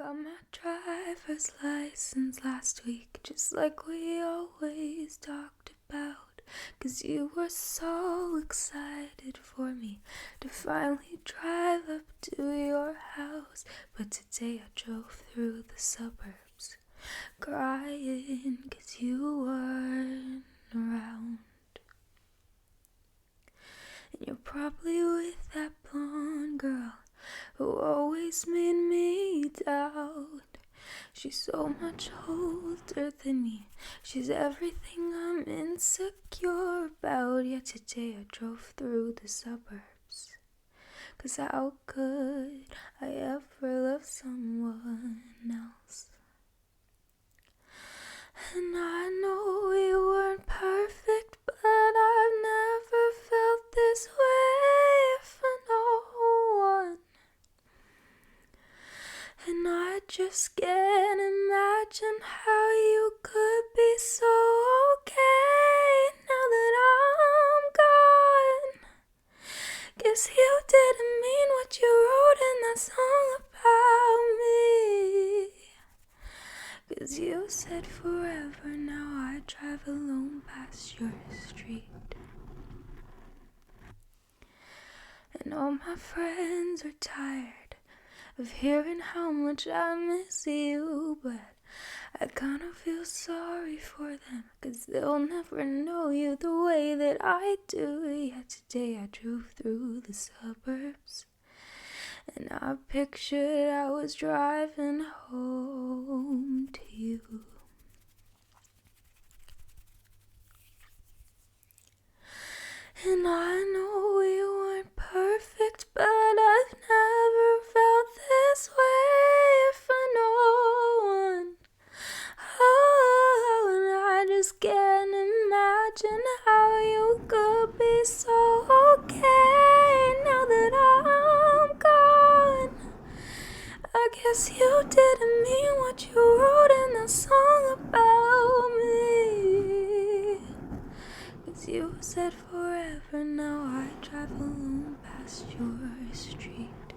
Got my driver's license last week, just like we always talked about. 'Cause you were so excited for me to finally drive up to your house. But today I drove through the suburbs, crying 'cause you weren't around. And you're probably with that blonde girl who always made me doubt. She's so much older than me. She's everything I'm insecure about. Yet today I drove through the suburbs. 'Cause how could I ever love someone else? And I know we weren't perfect, but I've never felt this way for no one. And I just can't imagine how you could be so okay now that I'm gone. Guess you didn't mean what you wrote in that song about me. 'Cause you said forever, now I drive alone past your street. And all my friends are tired of hearing how much I miss you, but I kinda feel sorry for them, 'cause they'll never know you the way that I do. Yet today I drove through the suburbs, and I pictured I was driving home to you. And I know we weren't perfect, but I've never felt this way for no one. Oh, and I just can't imagine how you could be so okay now that I'm gone. I guess you didn't mean what you wrote in that song about me. 'Cause you said forever, now I drive alone past your street.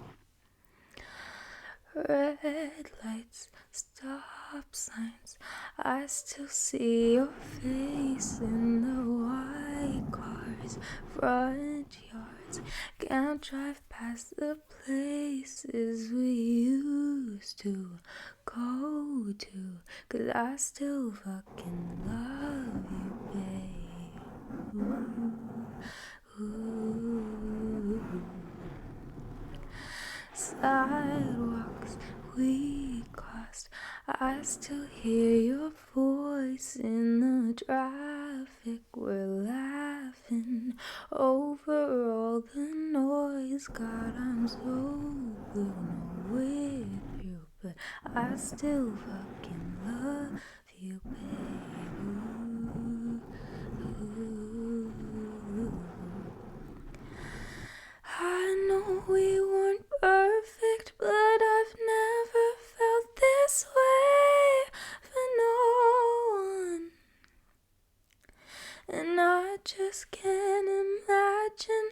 Red lights, stop signs, I still see your face in the white cars, front yards. Can't drive past the places we used to go to, 'cause I still fucking love you, babe. Ooh. Sidewalks we crossed, I still hear your voice in the traffic. We're laughing over all the noise. God, I'm so blue with you, but I still fucking love you, babe. Ooh. I know we weren't perfect, but I've never felt this way for no one. And I just can't imagine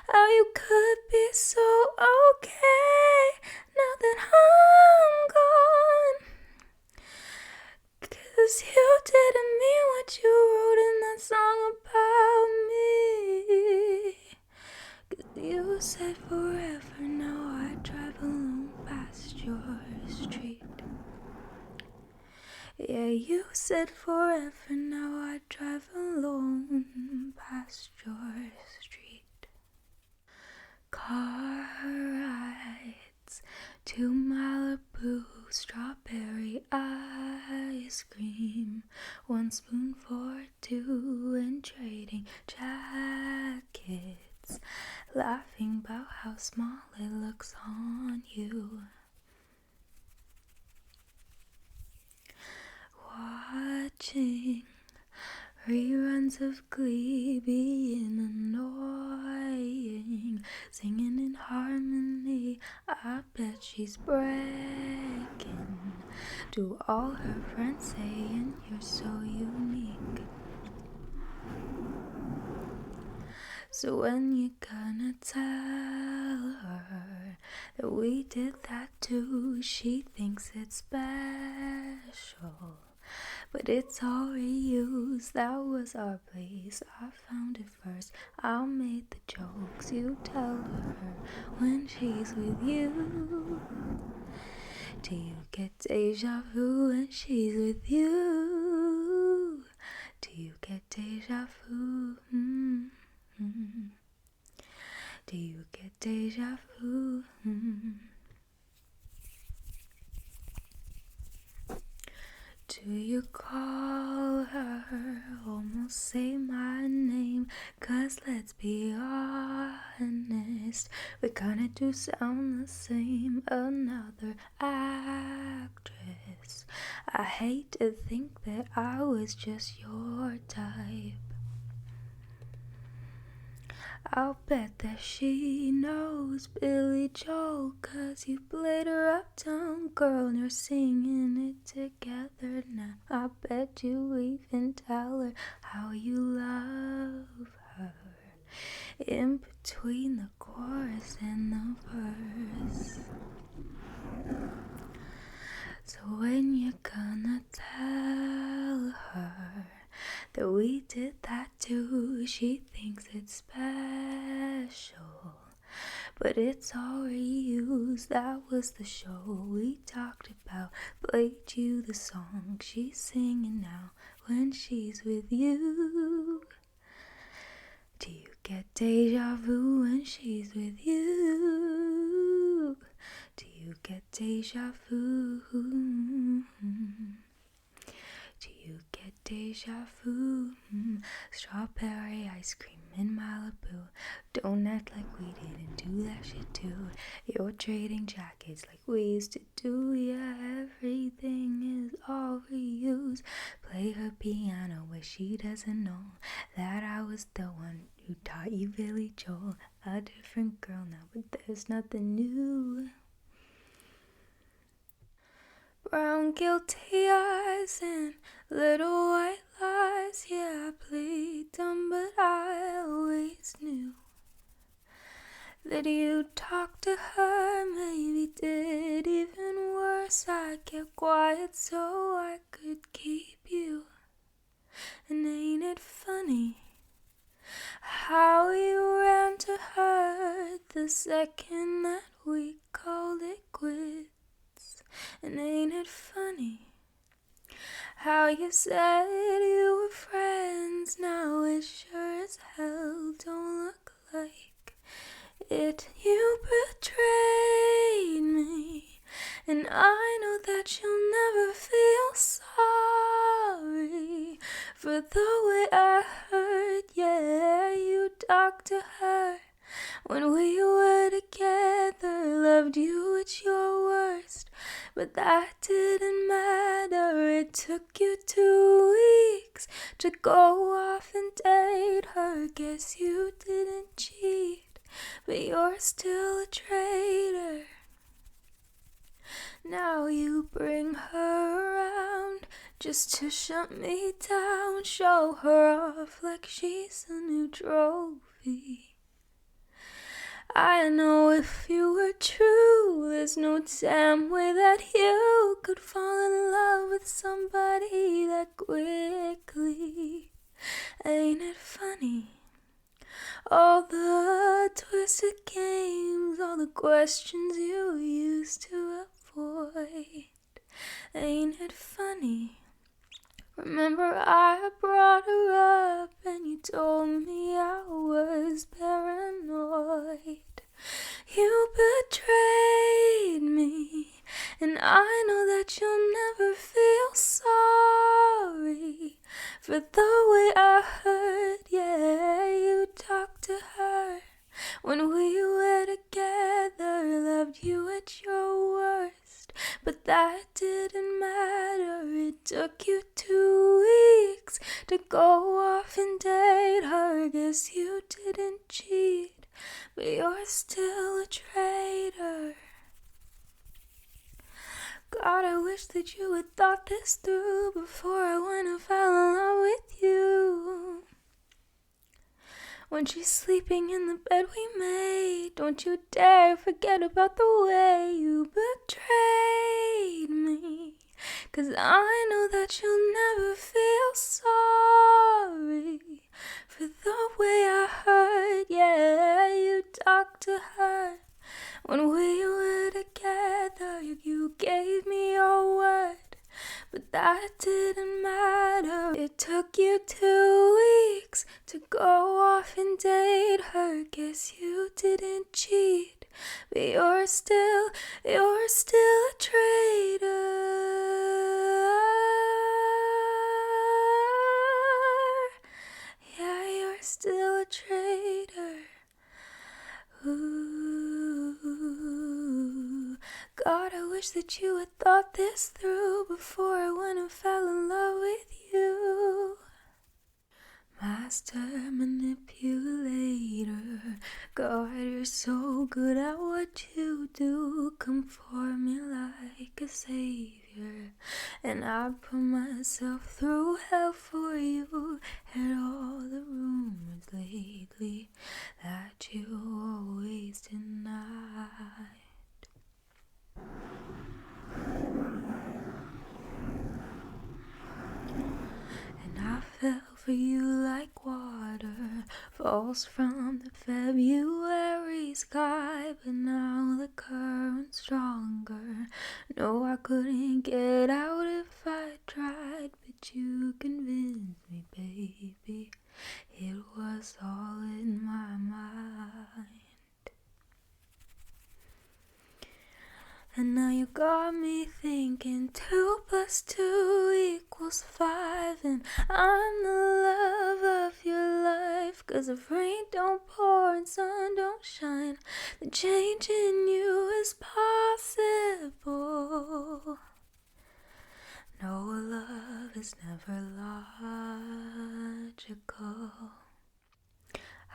how you could be so okay now that I'm gone. 'Cause you didn't mean what you wrote in that song about me. 'Cause you said forever, now I drive alone past your street. Yeah, you said forever, now I drive alone past your street. Car rides to Malibu, strawberry ice cream, 1 spoon for 2, and trading jackets, laughing about how small it looks on you. Watching reruns of Glee, being annoying, singing in harmony. I bet she's breaking to all her friends, saying you're so unique. So when you gonna tell her that we did that too. She thinks it's special, but it's all reused. That was our place, I found it first. I made the jokes, you tell her when she's with you. Do you get deja vu when she's with you? Do you get deja vu? Do you get deja vu? Do you call her, almost say my name? 'Cause let's be honest, we kinda do sound the same. Another actress. I hate to think that I was just your type. I'll bet that she knows Billy Joel, 'cause you played her uptown girl and you're singing it together now. I bet you even tell her how you love her in between the chorus and the verse. So when you're gonna tell her that we did that too, she thinks it's special, but it's all reused. That was the show we talked about, played you the song she's singing now when she's with you. Do you get deja vu when she's with you? Do you get deja vu? Do you get deja vu? Strawberry ice cream in Malibu. Don't act like we didn't do that shit too. You're trading jackets like we used to do. Yeah, everything is all reused. Play her piano where she doesn't know that I was the one who taught you Billy Joel. A different girl now, but there's nothing new. Brown guilty eyes and little white lies. Yeah, I played dumb, but I always knew that you talked to her, maybe did even worse. I kept quiet so I could keep you. And ain't it funny how you ran to her the second that we called it quits? And ain't it funny how you said you were friends? Now it sure as hell don't look like it. You betrayed me, and I know that you'll never feel sorry for the way I hurt. Yeah, you talked to her when we were together, loved you at your worst, but that didn't matter. It took you 2 weeks to go off and date her. Guess you didn't cheat, but you're still a traitor. Now you bring her around just to shut me down, show her off like she's a new trophy. I know if you were true, there's no damn way that you could fall in love with somebody that quickly. Ain't it funny? All the twisted games, all the questions you used to avoid. Ain't it funny? Remember I brought her up and you told me I was paranoid. You betrayed me, and I know that you'll never feel sorry for the way I hurt. Yeah, you talked to her when we were together, loved you at your worst, but that didn't matter. It took you 2 weeks to go off and date her. Guess you didn't cheat, but you're still a traitor. God, I wish that you had thought this through before I went and fell in love with you. when she's sleeping in the bed we made. Don't you dare forget about the way you betrayed me, 'cause I know that you'll never feel sorry for the way I hurt. Yeah, you talked to her when we were together. You gave me your word, but that didn't matter. It took you 2 weeks to go off and date her. Guess you didn't cheat, but you're still a traitor. Yeah, you're still a traitor. Ooh, God, I wish that you had thought this through before I went and fell in love with you. Master manipulator, God, you're so good at what you do. Come for me like a savior, and I put myself through hell for you. And all the rumors lately that you always denied. And I fell for you like water falls from the February sky, but now the current's stronger. No, I couldn't get out if I tried, but you convinced me, baby. It was all in my mind. And now you got me thinking 2 + 2 = 5, and I'm the love of your life. 'Cause if rain don't pour and sun don't shine, the change in you is possible. No, love is never logical.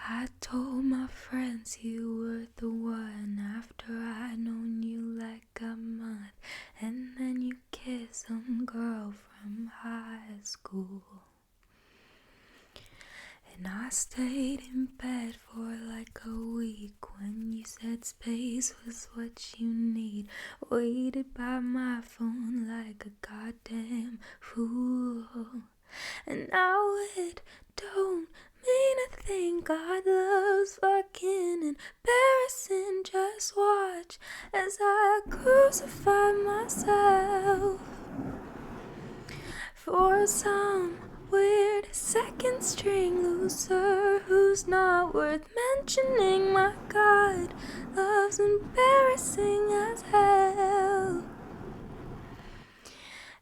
I told my friends you were the one after I'd known you like a month, and then you kissed some girl from high school. And I stayed in bed for like a week when you said space was what you need. Waited by my phone like a goddamn fool. And now it don't mean a thing. God loves fucking embarrassing. Just watch as I crucify myself for some weird second string loser who's not worth mentioning. My God, love's embarrassing as hell.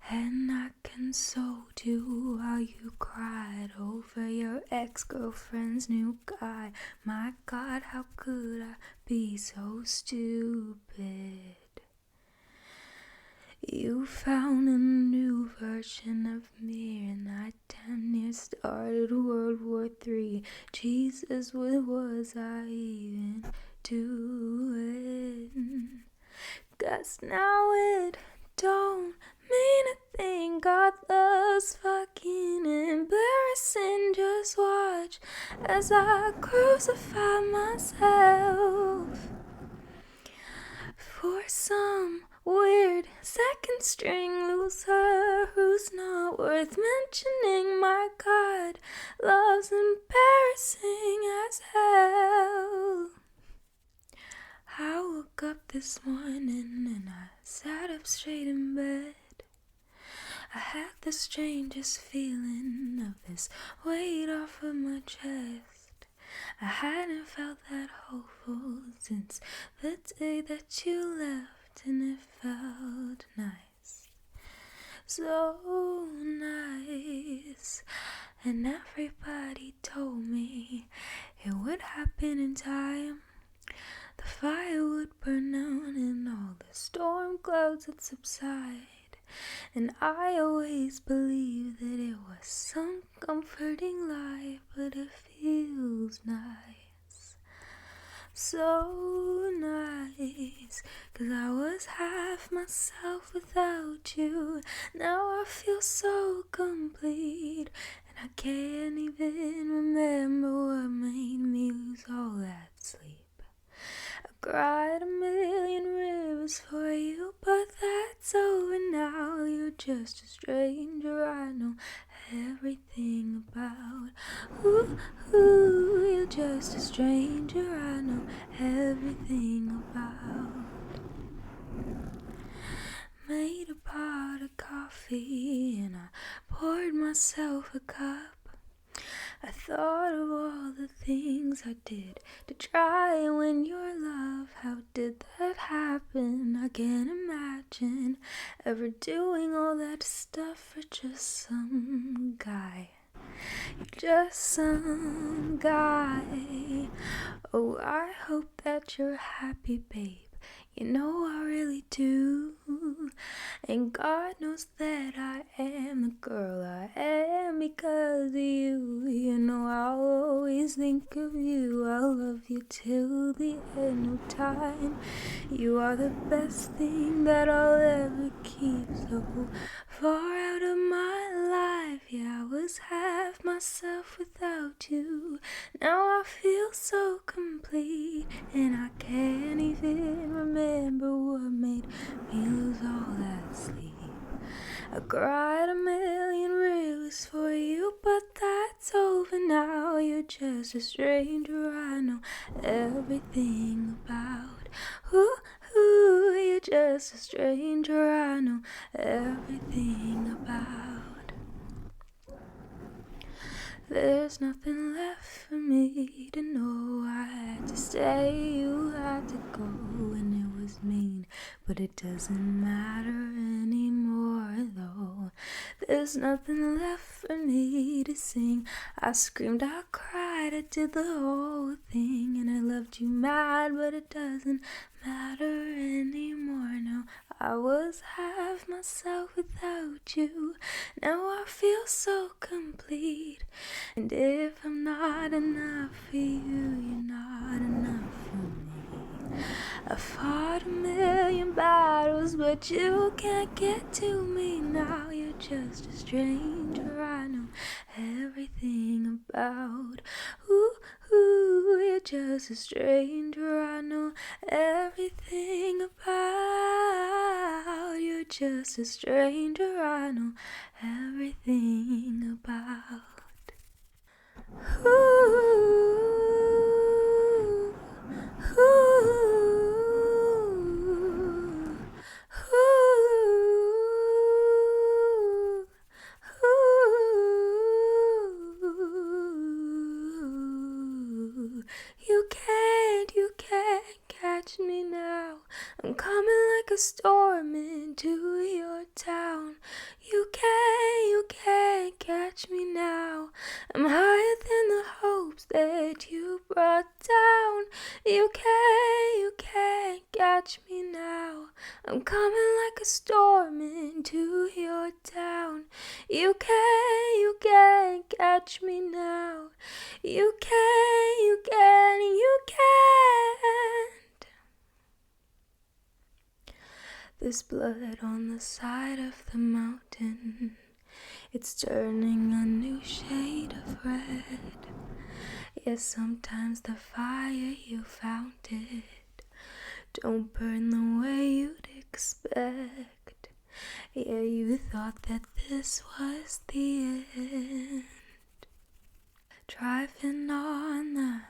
And I consoled you while you cried over your ex-girlfriend's new guy. My God, how could I be so stupid? You found a new version of me, and I damn near started World War III. Jesus, what was I even doing? 'Cause now it don't mean a thing. God loves fucking embarrassing. Just watch as I crucify myself for some weird second string loser who's not worth mentioning. My God, love's embarrassing as hell. I woke up this morning and I sat up straight in bed. I had the strangest feeling of this weight off of my chest. I hadn't felt that hopeful since the day that you left, and it felt nice, so nice. And everybody told me it would happen in time. The fire would burn out and all the storm clouds would subside. And I always believed that it was some comforting lie, but it feels nice, so nice. 'Cause I was half myself without you. Now I feel so complete, I can't even remember what made me lose all that sleep. I cried a million rivers for you, but that's over now. You're just a stranger I know everything about. Ooh, ooh, you're just a stranger I know everything about. Made a pot of coffee and I poured myself a cup. I thought of all the things I did to try and win your love. How did that happen? I can't imagine ever doing all that stuff for just some guy. Just some guy. Oh, I hope that you're happy, babe. You know I really do. And God knows that I am the girl I am because of you. You know I'll always think of you. I'll love you till the end of time. You are the best thing that I'll ever keep. So far out of my life, yeah, I was half myself without you. Now I feel so complete, and I can't even remember what made me lose all that sleep. I cried a million rivers for you, but that's over now. You're just a stranger I know everything about. Ooh, ooh, you're just a stranger I know everything about. There's nothing left for me to know. I had to stay, you had to go, and it was mean, but it doesn't matter anymore though. There's nothing left for me to sing. I screamed, I cried, I did the whole thing, and I loved you mad, but it doesn't matter anymore now. I was half myself without you. Now I feel so complete. And if I'm not enough for you, you're not enough for me. I fought a million battles, but you can't get to me now. You're just a stranger I know everything about. Ooh, ooh, you're just a stranger I know everything about. You're just a stranger I know everything about. Ooh, ooh, ooh, ooh. You can't catch me now. I'm coming like a storm into your town. You can't catch me now. I'm higher than the hopes that you brought down. You can't catch me now. I'm coming like a storm into your town. You can't catch me now. You can't. There's blood on the side of the mountain. It's turning a new shade of red. Yes, sometimes the fire you found it don't burn the way you'd expect. Yeah, you thought that this was the end. Driving on the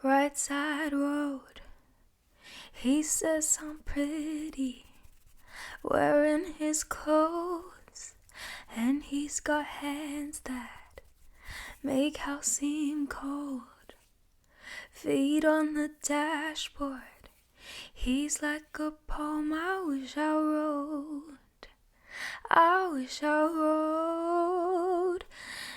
right side road, he says I'm pretty, wearing his clothes, and he's got hands that make house seem cold. Feet on the dashboard, he's like a poem I wish I wrote.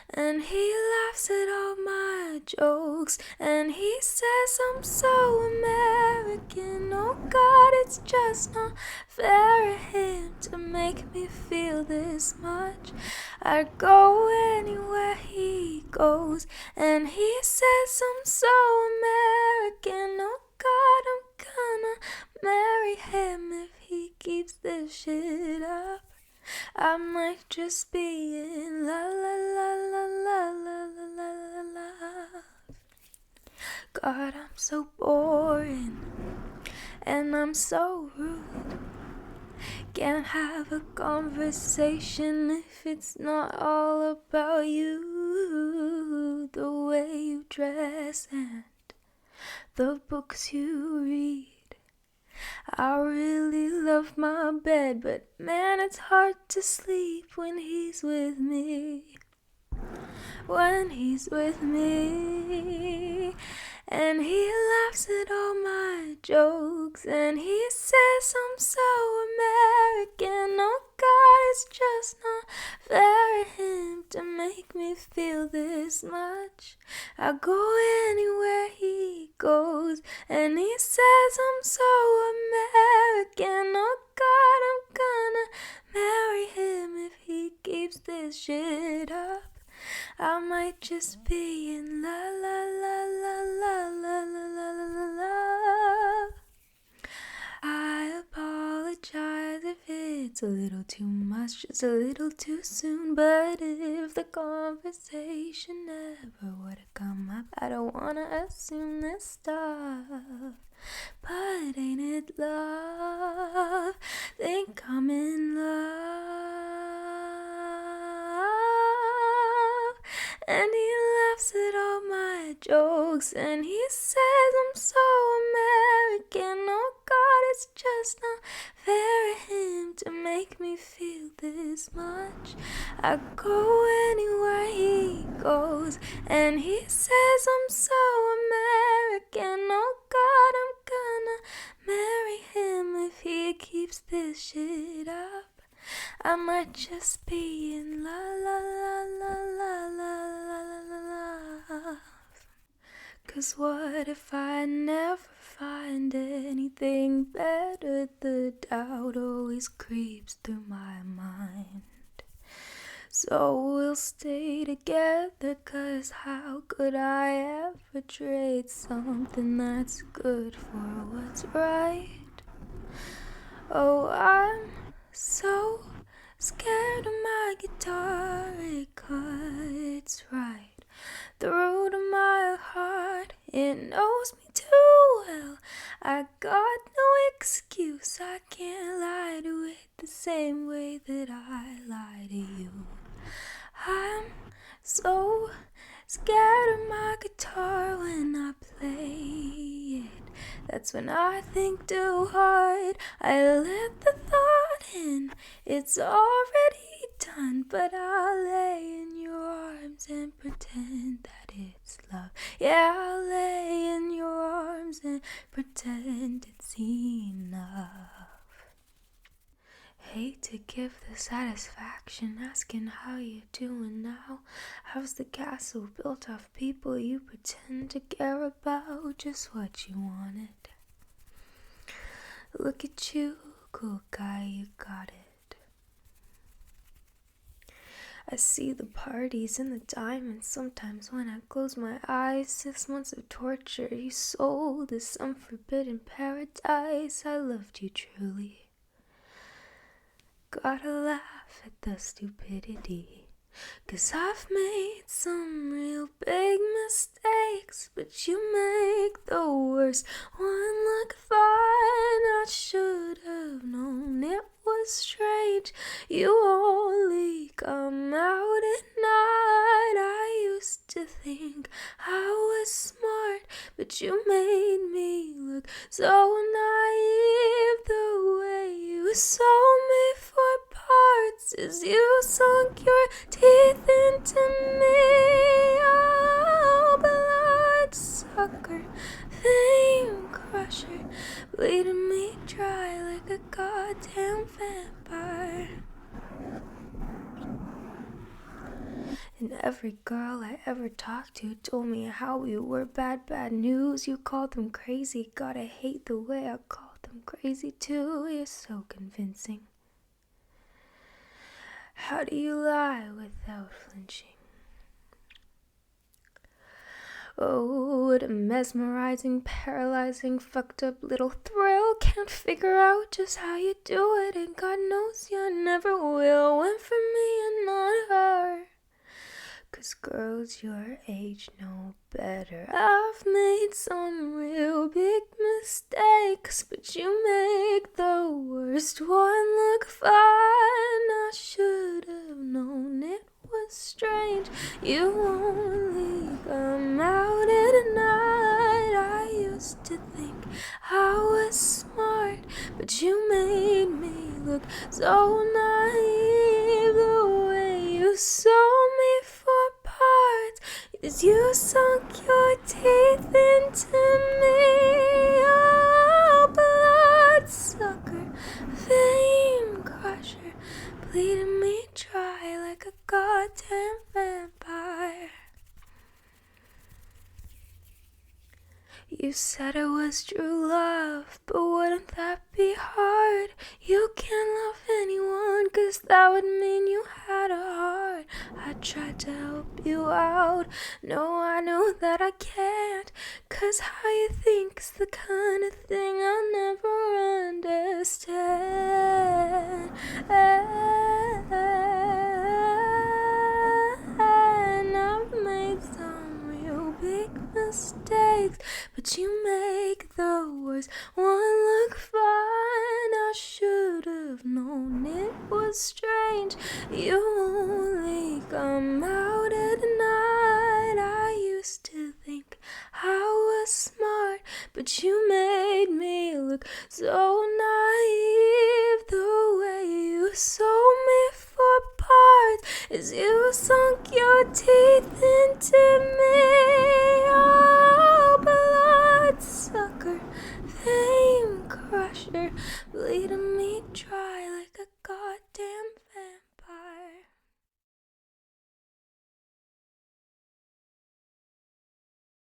And he laughs at all my jokes, and he says I'm so American. Oh God, it's just not fair of him to make me feel this much. I'd go anywhere he goes, and he says I'm so American. Oh God, I'm gonna marry him if he keeps this shit up. I might just be in la la la la la la la la la. God, I'm so boring, and I'm so rude. Can't have a conversation if it's not all about you. The way you dress and the books you read. I really love my bed, but man, it's hard to sleep when he's with me. When he's with me. And he laughs at all my jokes, and he says I'm so American. Oh God, it's just not fair of him to make me feel this much. I go anywhere he goes, and he says I'm so American. Oh God, I'm gonna marry him if he keeps this shit up. I might just be in la la la la la la la la la la. I apologize if it's a little too much, just a little too soon. But if the conversation never would have come up, I don't wanna assume this stuff. But ain't it love? Think I'm in love. And he laughs at all my jokes, and he says I'm so American. Oh God, it's just not fair of him to make me feel this much. I go anywhere he goes, and he says I'm so American. Oh God, I'm gonna marry him if he keeps this shit up. I might just be in la la la la la la la la la. 'Cause what if I never find anything better? The doubt always creeps through my mind. So we'll stay together, 'cause how could I ever trade something that's good for what's right? Oh, I'm so scared of my guitar, it cuts right through to my heart. It knows me too well. I got no excuse. I can't lie to it the same way that I lie to you. I'm so scared of my guitar when I play it. That's when I think too hard. I let the thought in. It's already done, but I'll lay in your arms and pretend that it's love. Yeah, I'll lay in your arms and pretend it's enough. Hate to give the satisfaction asking how you doing now. How's the castle built off people you pretend to care about? Just what you wanted. Look at you, cool guy, you got it. I see the parties and the diamonds sometimes when I close my eyes. 6 months of torture you sold as some forbidden paradise. I loved you truly. Gotta laugh at the stupidity, 'cause I've made some real big mistakes, but you make the worst one look fine. I should have known it was strange. You only come out at night. I used to think I was smart, but you made me look so naive. The way you sold me for parts as you sunk your teeth into me. Oh, bloodsucker, fame crusher, bleeding me dry like a goddamn vampire. And every girl I ever talked to told me how we were bad news. You called them crazy. God, I hate the way I called them crazy too. You're so convincing. How do you lie without flinching? Oh, what a mesmerizing, paralyzing, fucked up little thrill. Can't figure out just how you do it, and God knows you never will. Went for me and not her, 'cause girls your age know better. I've made some real big mistakes, but you make the worst one look fine. I should have known it was strange. You only come out at night. I used to think I was smart, but you made me look so naive. The way you sold me for parts is you sunk your teeth into me. Oh, bloodsucker, vein crusher, bleeding me dry like a goddamn vampire. You said it was true love, but wouldn't that be hard? You can't love anyone, 'cause that would mean you had a heart. I tried to help you out, no, I know that I can't, 'cause how you think's the kind of thing I'll never understand. And I've made some real big mistakes, but you make the worst one look fine. I should have known it was strange. You only come out at night. I used to think I was smart, but you made me look so naive. The way you sold me for parts is you sunk your teeth into me. Oh, bloodsucker, vein crusher, bleeding me dry.